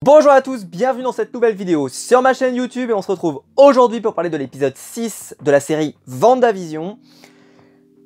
Bonjour à tous, bienvenue dans cette nouvelle vidéo sur ma chaîne YouTube et on se retrouve aujourd'hui pour parler de l'épisode 6 de la série WandaVision.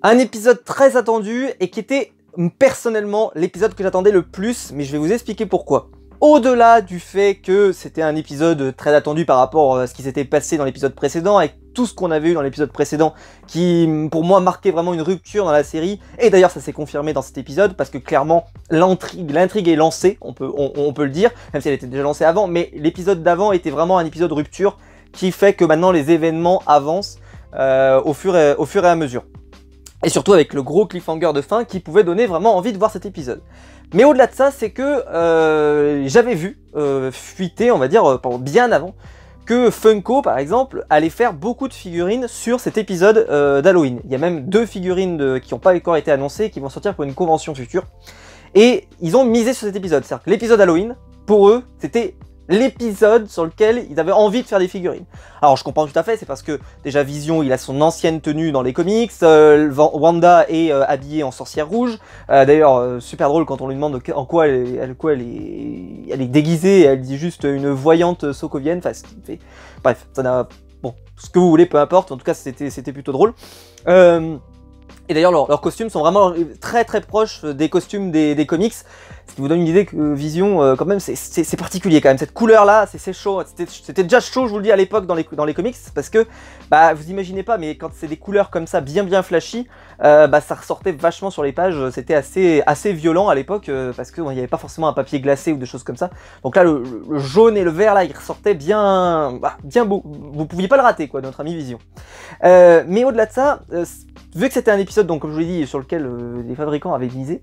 Un épisode très attendu et qui était personnellement l'épisode que j'attendais le plus, mais je vais vous expliquer pourquoi. Au-delà du fait que c'était un épisode très attendu par rapport à ce qui s'était passé dans l'épisode précédent, avec tout ce qu'on avait eu dans l'épisode précédent, qui pour moi marquait vraiment une rupture dans la série, et d'ailleurs ça s'est confirmé dans cet épisode, parce que clairement l'intrigue est lancée, on peut le dire, même si elle était déjà lancée avant, mais l'épisode d'avant était vraiment un épisode rupture, qui fait que maintenant les événements avancent au fur et à mesure. Et surtout avec le gros cliffhanger de fin qui pouvait donner vraiment envie de voir cet épisode. Mais au-delà de ça, c'est que j'avais vu fuiter, on va dire, bien avant, que Funko, par exemple, allait faire beaucoup de figurines sur cet épisode d'Halloween. Il y a même 2 figurines qui n'ont pas encore été annoncées, qui vont sortir pour une convention future. Et ils ont misé sur cet épisode. C'est-à-dire que l'épisode Halloween, pour eux, c'était l'épisode sur lequel ils avaient envie de faire des figurines. Alors je comprends tout à fait, c'est parce que déjà Vision, il a son ancienne tenue dans les comics, Wanda est habillée en sorcière rouge, d'ailleurs super drôle quand on lui demande en quoi elle est déguisée, elle dit juste une voyante sokovienne, enfin ce qui fait... Bref, ça n'a... Bon, ce que vous voulez, peu importe, en tout cas c'était plutôt drôle. Et d'ailleurs leurs costumes sont vraiment très proches des costumes des comics, ce qui vous donne une idée que Vision quand même c'est particulier quand même, cette couleur là c'est chaud, c'était déjà chaud je vous le dis à l'époque dans les comics, parce que bah vous imaginez pas, mais quand c'est des couleurs comme ça bien flashy, bah ça ressortait vachement sur les pages, c'était assez violent à l'époque, parce qu'il n'y avait pas forcément un papier glacé ou des choses comme ça, donc là le jaune et le vert là ils ressortaient bien beau, vous pouviez pas le rater quoi, notre ami Vision. Mais au-delà de ça, vu que c'était un épisode, donc comme je vous l'ai dit, sur lequel les fabricants avaient misé,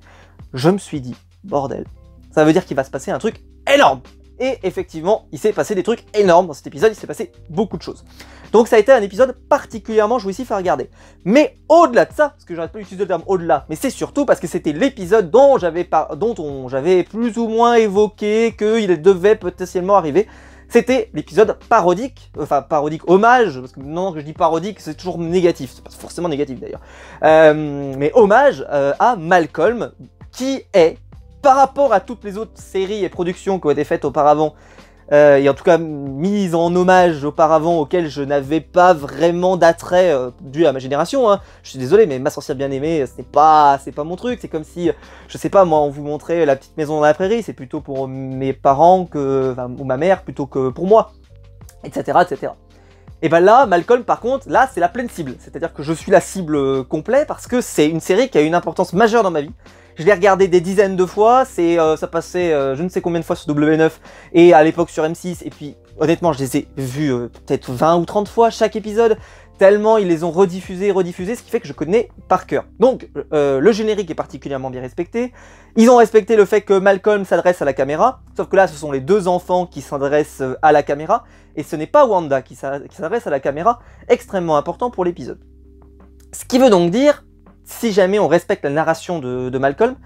je me suis dit, bordel, ça veut dire qu'il va se passer un truc énorme. Et effectivement, il s'est passé des trucs énormes dans cet épisode, il s'est passé beaucoup de choses. Donc ça a été un épisode particulièrement jouissif à regarder. Mais au-delà de ça, parce que j'arrête pas d'utiliser le terme au-delà, mais c'est surtout parce que c'était l'épisode dont j'avais plus ou moins évoqué qu'il devait potentiellement arriver. C'était l'épisode parodique, enfin parodique hommage, parce que non, que je dis parodique, c'est toujours négatif, c'est pas forcément négatif d'ailleurs. Mais hommage à Malcolm, qui est, par rapport à toutes les autres séries et productions qui ont été faites auparavant, et en tout cas mises en hommage auparavant, auxquelles je n'avais pas vraiment d'attrait dû à ma génération, hein. Je suis désolé, mais Ma sorcière bien aimée, c'est pas mon truc. C'est comme si, je sais pas, moi on vous montrait La petite maison dans la prairie, c'est plutôt pour mes parents ou ma mère plutôt que pour moi, etc. Et ben là, Malcolm par contre, là c'est la pleine cible, c'est-à-dire que je suis la cible complète parce que c'est une série qui a une importance majeure dans ma vie. Je l'ai regardé des dizaines de fois, ça passait je ne sais combien de fois sur W9 et à l'époque sur M6, et puis honnêtement je les ai vus peut-être 20 ou 30 fois chaque épisode, tellement ils les ont rediffusés, ce qui fait que je connais par cœur. Donc le générique est particulièrement bien respecté, ils ont respecté le fait que Malcolm s'adresse à la caméra, sauf que là ce sont les 2 enfants qui s'adressent à la caméra, et ce n'est pas Wanda qui s'adresse à la caméra, extrêmement important pour l'épisode. Ce qui veut donc dire, si jamais on respecte la narration de Malcolm,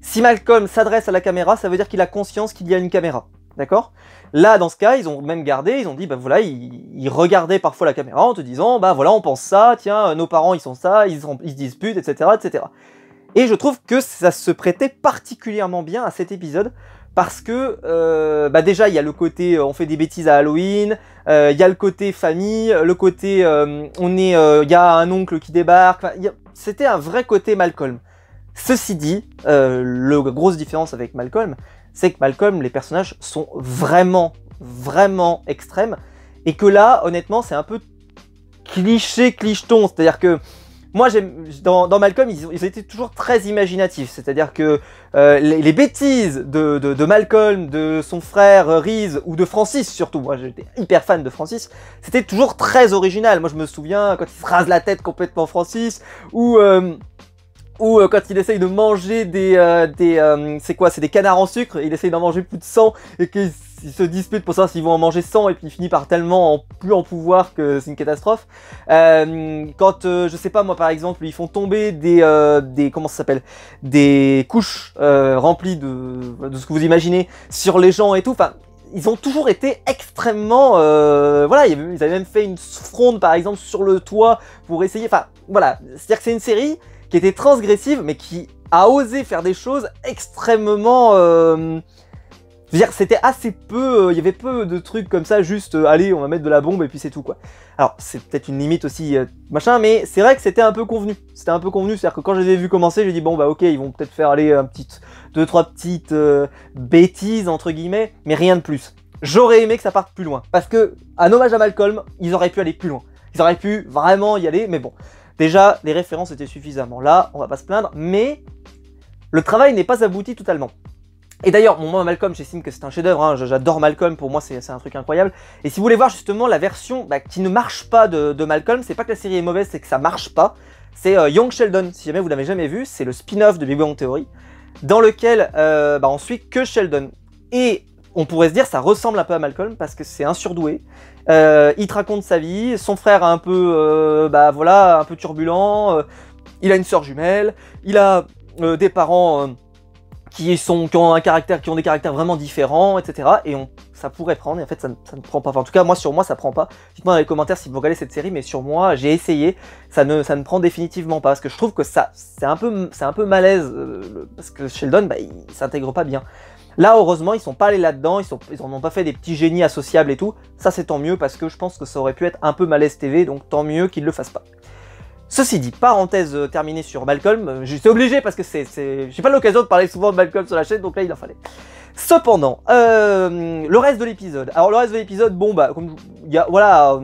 si Malcolm s'adresse à la caméra, ça veut dire qu'il a conscience qu'il y a une caméra, d'accord? Là, dans ce cas, ils ont même gardé, ils ont dit, bah voilà, ils regardaient parfois la caméra en te disant, bah voilà, on pense ça, tiens, nos parents ils sont ça, ils se disputent, etc. Et je trouve que ça se prêtait particulièrement bien à cet épisode, parce que bah déjà il y a le côté on fait des bêtises à Halloween, il y a le côté famille, le côté il y a un oncle qui débarque, c'était un vrai côté Malcolm. Ceci dit, la grosse différence avec Malcolm, c'est que Malcolm, les personnages sont vraiment extrêmes, et que là honnêtement c'est un peu clicheton, c'est-à-dire que moi, dans Malcolm, ils étaient toujours très imaginatifs, c'est-à-dire que les bêtises de Malcolm, de son frère Reese, ou de Francis surtout, moi j'étais hyper fan de Francis, c'était toujours très original. Moi je me souviens quand il se rase la tête complètement Francis, ou quand il essaye de manger c'est quoi, c'est des canards en sucre, il essaye d'en manger plus de 100, et qu'ils se disputent pour savoir s'ils vont en manger 100, et puis il finit par tellement plus en pouvoir que c'est une catastrophe. Quand, je sais pas moi par exemple, ils font tomber comment ça s'appelle, des couches remplies de ce que vous imaginez sur les gens et tout, enfin... Ils ont toujours été extrêmement... voilà, ils avaient même fait une fronde par exemple sur le toit pour essayer... Enfin, voilà, c'est-à-dire que c'est une série qui était transgressive, mais qui a osé faire des choses extrêmement Je veux dire, c'était assez peu, il y avait peu de trucs comme ça, juste allez, on va mettre de la bombe et puis c'est tout quoi. Alors, c'est peut-être une limite aussi, machin, mais c'est vrai que c'était un peu convenu. C'était un peu convenu, c'est-à-dire que quand je les ai vus commencer, j'ai dit bon bah ok, ils vont peut-être faire aller un petit, 2-3 petites bêtises entre guillemets, mais rien de plus. J'aurais aimé que ça parte plus loin, parce que, un hommage à Malcolm, ils auraient pu aller plus loin. Ils auraient pu vraiment y aller, mais bon. Déjà, les références étaient suffisamment là, on va pas se plaindre, mais le travail n'est pas abouti totalement. Et d'ailleurs, moi Malcolm, j'estime que c'est un chef-d'œuvre, hein, j'adore Malcolm, pour moi c'est un truc incroyable. Et si vous voulez voir justement la version qui ne marche pas de Malcolm, c'est pas que la série est mauvaise, c'est que ça marche pas. C'est Young Sheldon, si jamais vous l'avez jamais vu, c'est le spin-off de Big Bang Theory, dans lequel on suit que Sheldon. Et on pourrait se dire ça ressemble un peu à Malcolm parce que c'est un surdoué. Il te raconte sa vie, son frère est un peu, voilà, un peu turbulent, il a une sœur jumelle, il a des parents qui ont des caractères vraiment différents, etc. Et ça pourrait prendre, et en fait ça ne prend pas. Enfin, en tout cas, moi sur moi ça prend pas. Dites-moi dans les commentaires si vous regardez cette série, mais sur moi j'ai essayé, ça ne prend définitivement pas parce que je trouve que c'est un peu malaise parce que Sheldon, il s'intègre pas bien. Là, heureusement, ils sont pas allés là-dedans, ils en ont pas fait des petits génies associables et tout. Ça, c'est tant mieux parce que je pense que ça aurait pu être un peu malaise TV, donc tant mieux qu'ils le fassent pas. Ceci dit, parenthèse terminée sur Malcolm, j'étais obligé parce que j'ai pas l'occasion de parler souvent de Malcolm sur la chaîne, donc là, il en fallait. Cependant, le reste de l'épisode. Alors, le reste de l'épisode, bon, voilà,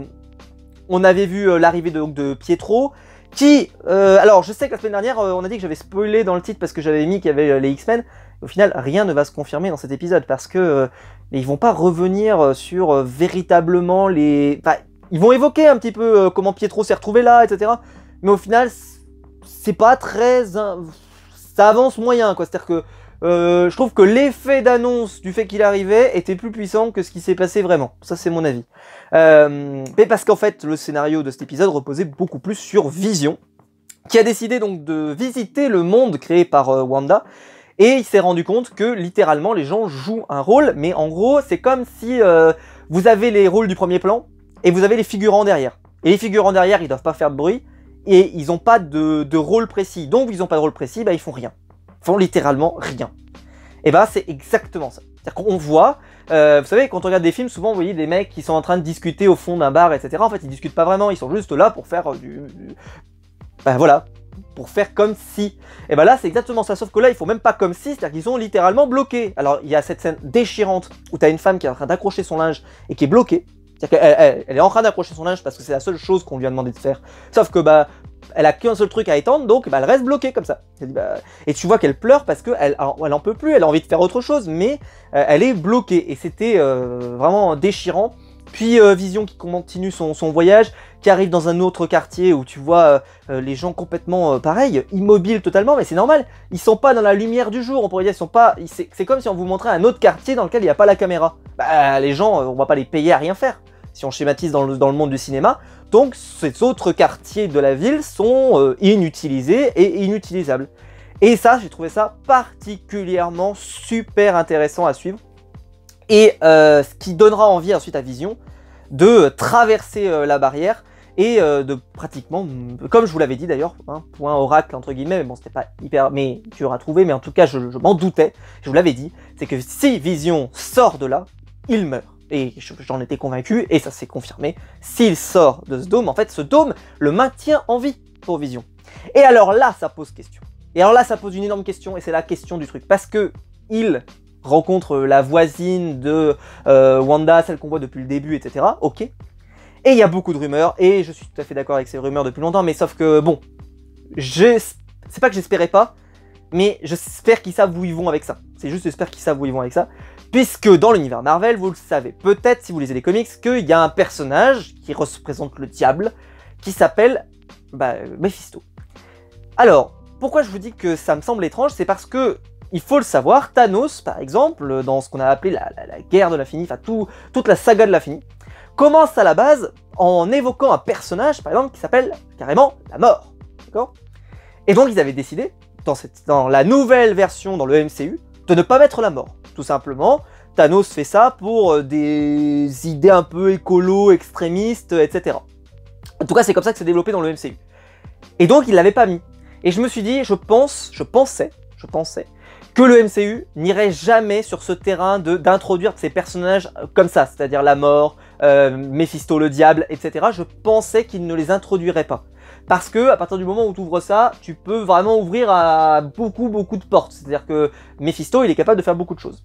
on avait vu l'arrivée de Pietro, qui, alors, je sais que la semaine dernière, on a dit que j'avais spoilé dans le titre parce que j'avais mis qu'il y avait les X-Men. Au final, rien ne va se confirmer dans cet épisode parce que ils vont pas revenir sur véritablement les... Enfin, ils vont évoquer un petit peu comment Pietro s'est retrouvé là, etc. Mais au final, c'est pas très... Ça avance moyen, quoi. C'est-à-dire que je trouve que l'effet d'annonce du fait qu'il arrivait était plus puissant que ce qui s'est passé vraiment. Ça, c'est mon avis. Mais parce qu'en fait, le scénario de cet épisode reposait beaucoup plus sur Vision, qui a décidé donc de visiter le monde créé par Wanda. Et il s'est rendu compte que littéralement les gens jouent un rôle, mais en gros c'est comme si vous avez les rôles du premier plan et vous avez les figurants derrière. Et les figurants derrière ils doivent pas faire de bruit et ils ont pas de rôle précis. Donc ils ont pas de rôle précis, ils font rien. Ils font littéralement rien. Et c'est exactement ça. C'est-à-dire qu'on voit, vous savez quand on regarde des films souvent vous voyez des mecs qui sont en train de discuter au fond d'un bar etc. En fait ils discutent pas vraiment, ils sont juste là pour faire voilà. Pour faire comme si. Et là c'est exactement ça, sauf que là ils font même pas comme si, c'est-à-dire qu'ils sont littéralement bloqués. Alors il y a cette scène déchirante où t'as une femme qui est en train d'accrocher son linge et qui est bloquée. C'est-à-dire qu'elle est en train d'accrocher son linge parce que c'est la seule chose qu'on lui a demandé de faire. Sauf que elle a qu'un seul truc à étendre, donc elle reste bloquée comme ça. Et tu vois qu'elle pleure parce qu'elle en peut plus, elle a envie de faire autre chose, mais elle est bloquée. Et c'était vraiment déchirant. Puis Vision qui continue son voyage, qui arrive dans un autre quartier où tu vois les gens complètement pareil, immobiles totalement, mais c'est normal, ils sont pas dans la lumière du jour, on pourrait dire, ils sont pas, c'est comme si on vous montrait un autre quartier dans lequel il n'y a pas la caméra. Les gens, on va pas les payer à rien faire, si on schématise dans le monde du cinéma, donc ces autres quartiers de la ville sont inutilisés et inutilisables. Et ça, j'ai trouvé ça particulièrement super intéressant à suivre. Et ce qui donnera envie ensuite à Vision de traverser la barrière et de pratiquement, comme je vous l'avais dit d'ailleurs, point oracle entre guillemets, mais bon c'était pas hyper dur à trouver, mais en tout cas je m'en doutais, je vous l'avais dit, c'est que si Vision sort de là, il meurt. Et j'en étais convaincu, et ça s'est confirmé, s'il sort de ce dôme, en fait ce dôme le maintient en vie pour Vision. Et alors là ça pose question. Et alors là ça pose une énorme question, et c'est la question du truc, parce que il rencontre la voisine de Wanda, celle qu'on voit depuis le début, etc. Ok. Et il y a beaucoup de rumeurs, et je suis tout à fait d'accord avec ces rumeurs depuis longtemps, mais sauf que, bon, c'est pas que j'espérais pas, mais j'espère qu'ils savent où ils vont avec ça. C'est juste j'espère qu'ils savent où ils vont avec ça, puisque dans l'univers Marvel, vous le savez peut-être si vous lisez les comics, qu'il y a un personnage qui représente le diable, qui s'appelle Mephisto. Alors, pourquoi je vous dis que ça me semble étrange, c'est parce que il faut le savoir, Thanos, par exemple, dans ce qu'on a appelé la guerre de l'infini, enfin toute la saga de l'infini, commence à la base en évoquant un personnage, par exemple, qui s'appelle carrément la mort. D'accord ? Et donc ils avaient décidé, dans la nouvelle version dans le MCU, de ne pas mettre la mort. Tout simplement, Thanos fait ça pour des idées un peu écolo, extrémistes, etc. En tout cas, c'est comme ça que c'est développé dans le MCU. Et donc, il l'avait pas mis. Et je me suis dit, je pensais que le MCU n'irait jamais sur ce terrain d'introduire ces personnages comme ça, c'est-à-dire la mort, Mephisto le diable, etc. Je pensais qu'il ne les introduirait pas. Parce que à partir du moment où tu ouvres ça, tu peux vraiment ouvrir à beaucoup de portes. C'est-à-dire que Mephisto, il est capable de faire beaucoup de choses.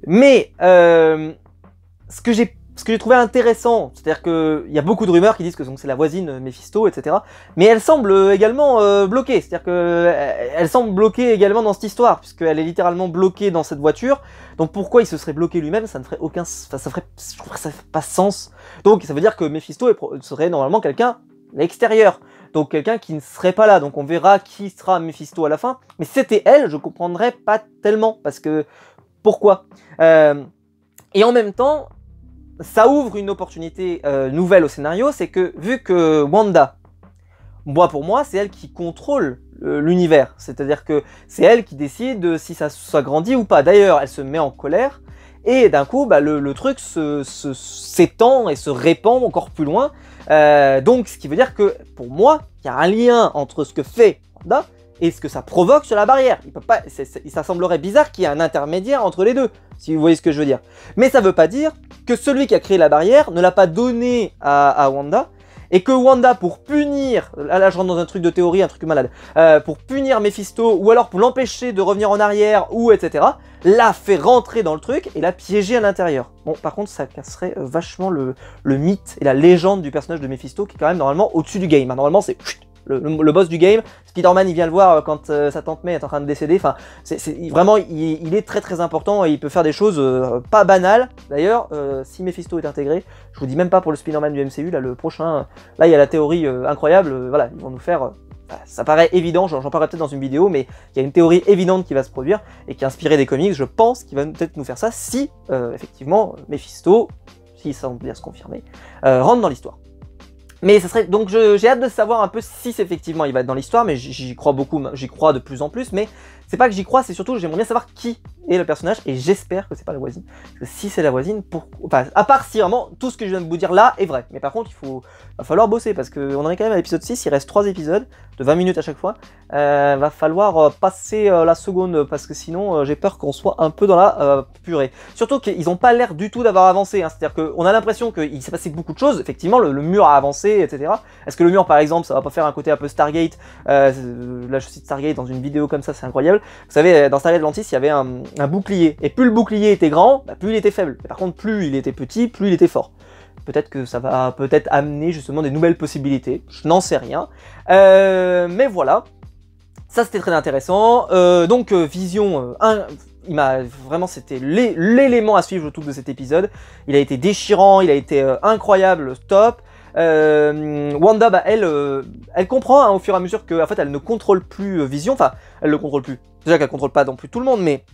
Mais ce que j'ai trouvé intéressant, c'est-à-dire qu'il y a beaucoup de rumeurs qui disent que c'est la voisine Mephisto, etc. Mais elle semble également bloquée, c'est-à-dire qu'elle semble bloquée également dans cette histoire, puisqu'elle est littéralement bloquée dans cette voiture. Donc pourquoi il se serait bloqué lui-même, ça ne ferait aucun... Enfin, ça ferait pas sens. Donc ça veut dire que Mephisto serait normalement quelqu'un à l'extérieur. Donc quelqu'un qui ne serait pas là, donc on verra qui sera Mephisto à la fin. Mais si c'était elle, je comprendrais pas tellement, parce que... Pourquoi et en même temps, ça ouvre une opportunité nouvelle au scénario, c'est que vu que Wanda, pour moi, c'est elle qui contrôle l'univers. C'est-à-dire que c'est elle qui décide si ça s'agrandit ou pas. D'ailleurs, elle se met en colère, et d'un coup, le truc s'étend et se répand encore plus loin. Donc, ce qui veut dire que, pour moi, il y a un lien entre ce que fait Wanda et ce que ça provoque sur la barrière. Il peut pas, ça semblerait bizarre qu'il y ait un intermédiaire entre les deux, si vous voyez ce que je veux dire. Mais ça veut pas dire que celui qui a créé la barrière ne l'a pas donné à Wanda, et que Wanda, pour punir, là je rentre dans un truc de théorie, un truc malade, pour punir Mephisto, ou alors pour l'empêcher de revenir en arrière, ou etc., l'a fait rentrer dans le truc et l'a piégé à l'intérieur. Bon, par contre, ça casserait vachement le mythe et la légende du personnage de Mephisto, qui est quand même normalement au-dessus du game. Normalement, c'est... Le boss du game, Spider-Man il vient le voir quand sa tante May est en train de décéder, enfin vraiment il est très important et il peut faire des choses pas banales. D'ailleurs si Mephisto est intégré, je vous dis même pas pour le Spider-Man du MCU, là le prochain, là il y a la théorie incroyable, voilà, ils vont nous faire, ça paraît évident, j'en parlerai peut-être dans une vidéo, mais il y a une théorie évidente qui va se produire et qui est inspirée des comics, je pense qu'il va peut-être nous faire ça si effectivement Mephisto, si ça semble bien se confirmer, rentre dans l'histoire. Mais ça serait donc j'ai hâte de savoir un peu si effectivement il va être dans l'histoire, mais j'y crois beaucoup, j'y crois de plus en plus, mais c'est pas que j'y crois, c'est surtout que j'aimerais bien savoir qui est le personnage, et j'espère que c'est pas la voisine. Parce que si c'est la voisine, enfin, à part si vraiment tout ce que je viens de vous dire là est vrai. Mais par contre, va falloir bosser, parce qu'on en est quand même à l'épisode 6, il reste 3 épisodes, de 20 minutes à chaque fois. Va falloir passer la seconde, parce que sinon j'ai peur qu'on soit un peu dans la purée. Surtout qu'ils ont pas l'air du tout d'avoir avancé, hein. C'est-à-dire qu'on a l'impression qu'il s'est passé beaucoup de choses, effectivement le mur a avancé, etc. Est-ce que le mur par exemple, ça va pas faire un côté un peu Stargate, là je cite Stargate dans une vidéo comme ça, c'est incroyable. Vous savez, dans Stargate Atlantis, il y avait un bouclier, et plus le bouclier était grand, plus il était faible. Et par contre, plus il était petit, plus il était fort. Peut-être que ça va amener justement des nouvelles possibilités, je n'en sais rien. Mais voilà, ça c'était très intéressant. Donc Vision, il m'a vraiment, c'était l'élément à suivre, je trouve, de cet épisode. Il a été déchirant, il a été incroyable, top. Wanda, elle comprend hein, au fur et à mesure que, en fait, elle ne contrôle plus Vision. Enfin, elle le contrôle plus. Déjà qu'elle contrôle pas non plus tout le monde, mais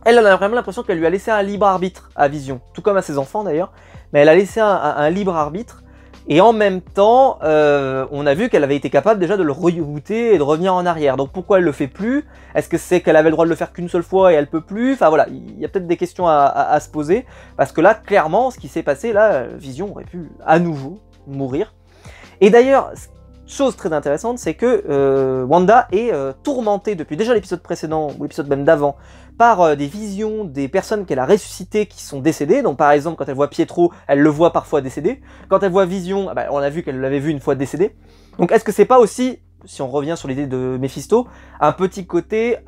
elle a vraiment l'impression qu'elle lui a laissé un libre arbitre à Vision, tout comme à ses enfants d'ailleurs. Mais elle a laissé un libre arbitre. Et en même temps, on a vu qu'elle avait été capable déjà de le rebooter et de revenir en arrière. Donc pourquoi elle le fait plus? Est-ce que c'est qu'elle avait le droit de le faire qu'une seule fois et elle peut plus? Enfin voilà, il y a peut-être des questions à se poser. Parce que là, clairement, ce qui s'est passé, là, Vision aurait pu à nouveau mourir. Et d'ailleurs, chose très intéressante, c'est que Wanda est tourmentée depuis déjà l'épisode précédent, ou l'épisode même d'avant, par des visions des personnes qu'elle a ressuscitées qui sont décédées. Donc par exemple, quand elle voit Pietro, elle le voit parfois décédé. Quand elle voit Vision, on a vu qu'elle l'avait vu une fois décédé. Donc est-ce que c'est pas aussi, si on revient sur l'idée de Mephisto, un petit côté...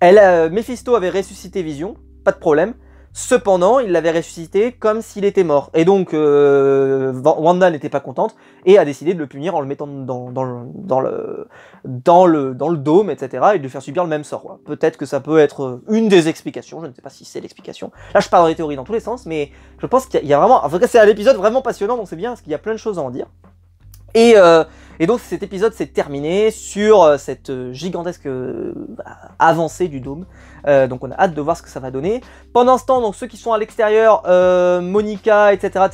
Mephisto avait ressuscité Vision, pas de problème. Cependant, il l'avait ressuscité comme s'il était mort. Et donc, Wanda n'était pas contente et a décidé de le punir en le mettant dans le dôme, etc. et de lui faire subir le même sort. Peut-être que ça peut être une des explications, je ne sais pas si c'est l'explication. Là, je parle dans les théories dans tous les sens, mais je pense qu'il y a vraiment... En tout cas, c'est un épisode vraiment passionnant, donc c'est bien, parce qu'il y a plein de choses à en dire. Et donc cet épisode s'est terminé sur cette gigantesque avancée du dôme. Donc on a hâte de voir ce que ça va donner. Pendant ce temps, donc ceux qui sont à l'extérieur, Monica, etc.,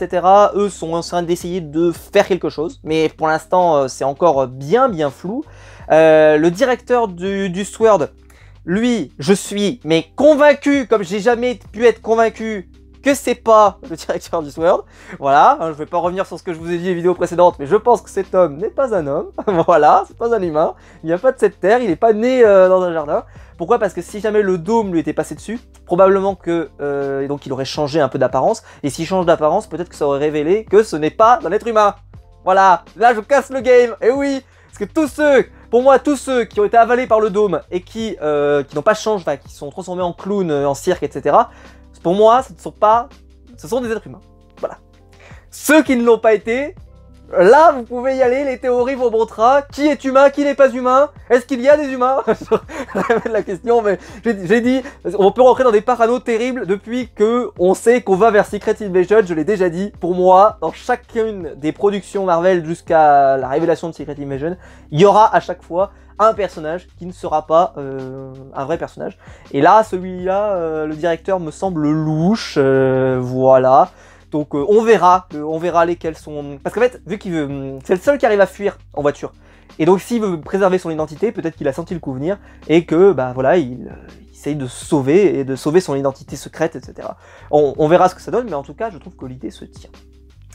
eux sont en train d'essayer de faire quelque chose. Mais pour l'instant, c'est encore bien flou. Le directeur du SWORD, lui, je suis mais convaincu, comme j'ai jamais pu être convaincu, que c'est pas le directeur du Sword. Voilà, hein, je vais pas revenir sur ce que je vous ai dit dans les vidéos précédentes, mais je pense que cet homme n'est pas un homme. Voilà, c'est pas un humain. Il vient pas de cette terre, il est pas né dans un jardin. Pourquoi? Parce que si jamais le dôme lui était passé dessus, probablement que donc il aurait changé un peu d'apparence. Et s'il change d'apparence, peut-être que ça aurait révélé que ce n'est pas un être humain. Voilà, là je casse le game. Et oui, parce que pour moi, tous ceux qui ont été avalés par le dôme et qui n'ont pas changé, enfin, qui sont transformés en clowns, en cirque, etc. Pour moi, ce sont des êtres humains. Voilà. Ceux qui ne l'ont pas été, là, vous pouvez y aller, les théories vos bon train. Qui est humain, qui n'est pas humain? Est-ce qu'il y a des humains? Je répète la question, mais j'ai dit, on peut rentrer dans des parano terribles depuis que on sait qu'on va vers Secret Invasion, je l'ai déjà dit. Pour moi, dans chacune des productions Marvel jusqu'à la révélation de Secret Invasion, il y aura à chaque fois un personnage qui ne sera pas un vrai personnage. Et là, celui-là, le directeur me semble louche, voilà. Donc on verra lesquels sont... Parce qu'en fait, vu qu'il veut... C'est le seul qui arrive à fuir en voiture. Et donc s'il veut préserver son identité, peut-être qu'il a senti le coup venir, et que, bah voilà, il essaye de sauver son identité secrète, etc. On verra ce que ça donne, mais en tout cas, je trouve que l'idée se tient.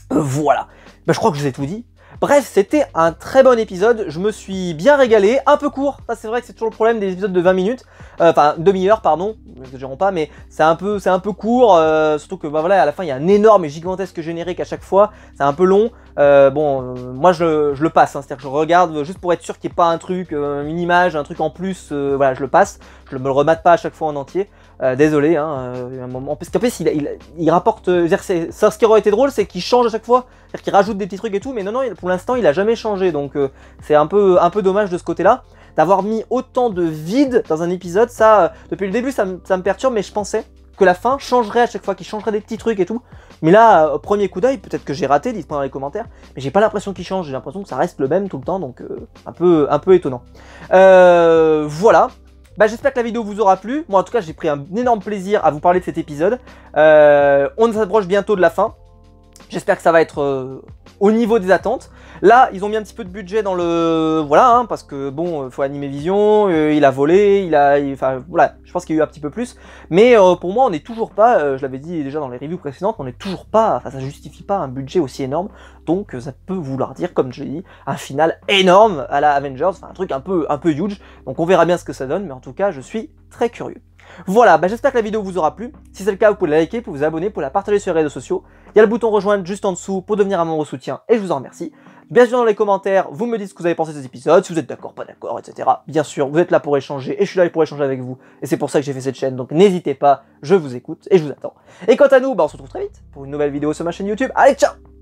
Voilà. Bah je crois que je vous ai tout dit. Bref, c'était un très bon épisode, je me suis bien régalé, un peu court, ça c'est vrai que c'est toujours le problème des épisodes de 20 minutes, enfin demi-heure pardon, n'exagérons pas, mais c'est un peu court, surtout que bah voilà, à la fin il y a un énorme et gigantesque générique à chaque fois, c'est un peu long, moi je le passe, hein, c'est-à-dire que je regarde juste pour être sûr qu'il n'y ait pas un truc, une image, un truc en plus, voilà je le passe, je me le remate pas à chaque fois en entier. Désolé, hein, un moment. Parce qu'en plus, il rapporte. Ça, ce qui aurait été drôle, c'est qu'il change à chaque fois. C'est-à-dire qu'il rajoute des petits trucs et tout, mais non, pour l'instant, il a jamais changé. Donc, c'est un peu dommage de ce côté-là. D'avoir mis autant de vide dans un épisode, ça, depuis le début, ça me perturbe, mais je pensais que la fin changerait à chaque fois, qu'il changerait des petits trucs et tout. Mais là, au premier coup d'œil, peut-être que j'ai raté, dites-moi dans les commentaires, mais j'ai pas l'impression qu'il change, j'ai l'impression que ça reste le même tout le temps, donc un peu étonnant. Voilà. Bah, j'espère que la vidéo vous aura plu. Moi en tout cas j'ai pris un énorme plaisir à vous parler de cet épisode. On s'approche bientôt de la fin. J'espère que ça va être au niveau des attentes. Là ils ont mis un petit peu de budget dans le... Voilà hein, parce que bon, faut animer Vision, il a volé, enfin voilà, je pense qu'il y a eu un petit peu plus. Mais pour moi on n'est toujours pas, je l'avais dit déjà dans les reviews précédentes, on n'est toujours pas, enfin ça justifie pas un budget aussi énorme. Donc ça peut vouloir dire, comme je l'ai dit, un final énorme à la Avengers, enfin un truc un peu huge. Donc on verra bien ce que ça donne, mais en tout cas je suis très curieux. Voilà, bah j'espère que la vidéo vous aura plu. Si c'est le cas, vous pouvez la liker, vous pouvez vous abonner, vous pouvez la partager sur les réseaux sociaux. Il y a le bouton rejoindre juste en dessous pour devenir un membre soutien et je vous en remercie. Bien sûr dans les commentaires, vous me dites ce que vous avez pensé de cet épisode, si vous êtes d'accord, pas d'accord, etc. Bien sûr, vous êtes là pour échanger et je suis là pour échanger avec vous. Et c'est pour ça que j'ai fait cette chaîne, donc n'hésitez pas, je vous écoute et je vous attends. Et quant à nous, bah on se retrouve très vite pour une nouvelle vidéo sur ma chaîne YouTube. Allez, ciao!